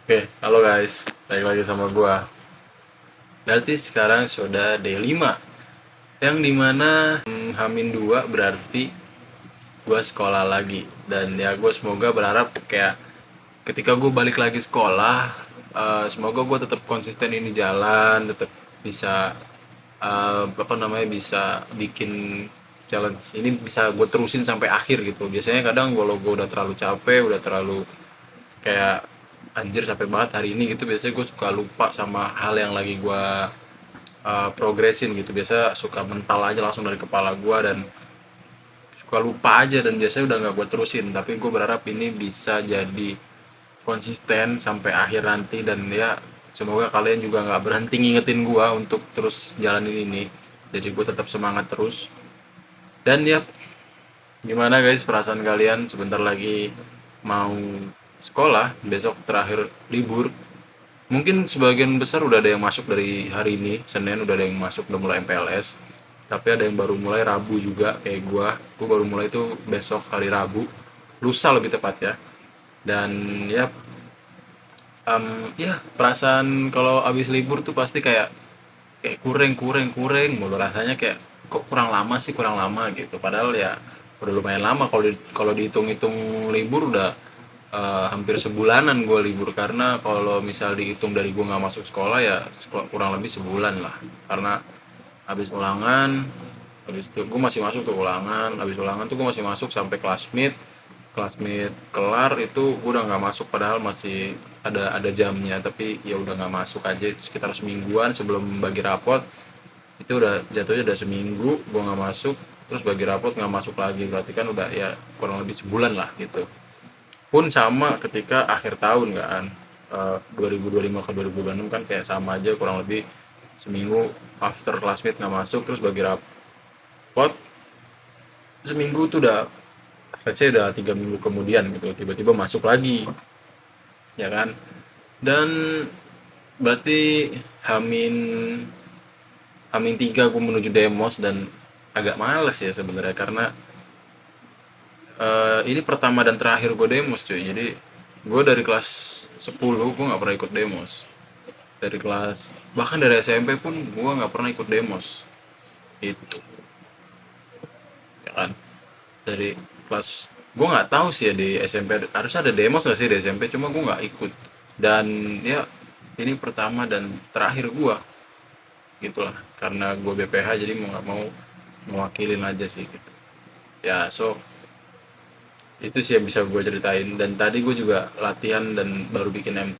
Oke, halo guys, balik lagi sama gua. Berarti sekarang sudah day 5, yang dimana Hamin 2 berarti gua sekolah lagi. Dan ya gue semoga berharap kayak ketika gue balik lagi sekolah, semoga gue tetap konsisten ini jalan, tetap bisa bisa bikin challenge ini bisa gue terusin sampai akhir gitu. Biasanya kadang kalau gue udah terlalu capek, udah terlalu kayak anjir capek banget hari ini gitu, biasanya gue suka lupa sama hal yang lagi gue progresin gitu. Biasa suka mental aja langsung dari kepala gue dan suka lupa aja, dan biasanya udah nggak gue terusin. Tapi gue berharap ini bisa jadi konsisten sampai akhir nanti, dan ya semoga kalian juga nggak berhenti ngingetin gue untuk terus jalanin ini, jadi gue tetap semangat terus. Dan ya, gimana guys perasaan kalian sebentar lagi mau sekolah, besok terakhir libur. Mungkin sebagian besar udah ada yang masuk dari hari ini, Senin udah ada yang masuk, udah mulai MPLS. Tapi ada yang baru mulai Rabu juga kayak gua. Gua baru mulai itu besok hari Rabu, lusa lebih tepat ya. Dan ya, ya perasaan kalau abis libur tuh pasti kayak kayak kurang kurang kurang mulu rasanya, kayak kok kurang lama sih, kurang lama gitu. Padahal ya udah lumayan lama kalau dihitung-hitung libur udah hampir sebulanan gue libur, karena kalau misal dihitung dari gue nggak masuk sekolah ya kurang lebih sebulan lah. Karena habis ulangan, habis itu gue masih masuk tuh ulangan, habis ulangan tuh gue masih masuk sampai kelas meet kelar itu gue udah nggak masuk, padahal masih ada jamnya, tapi ya udah nggak masuk aja. Itu sekitar semingguan sebelum bagi rapot, itu udah jatuhnya udah seminggu gue nggak masuk, terus bagi rapot nggak masuk lagi, berarti kan udah ya kurang lebih sebulan lah gitu. Pun sama ketika akhir tahun kan, 2025 ke 2026 kan kayak sama aja, kurang lebih seminggu after classmate nggak masuk, terus bagi rapot seminggu tuh udah, let's say udah 3 minggu kemudian gitu tiba-tiba masuk lagi, ya kan. Dan berarti Hamin Hamin 3 gue menuju demos, dan agak males ya sebenarnya, karena ini pertama dan terakhir gue demos cuy. Jadi gue dari kelas 10 gue nggak pernah ikut demos, dari kelas, bahkan dari SMP pun gue nggak pernah ikut demos itu, ya kan. Dari kelas, gue nggak tahu sih ya di SMP harusnya ada demos nggak sih di SMP, cuma gue nggak ikut. Dan ya ini pertama dan terakhir gue gitulah, karena gue BPH jadi mau nggak mau mewakilin aja sih gitu ya. So itu sih yang bisa gue ceritain, dan tadi gue juga latihan dan baru bikin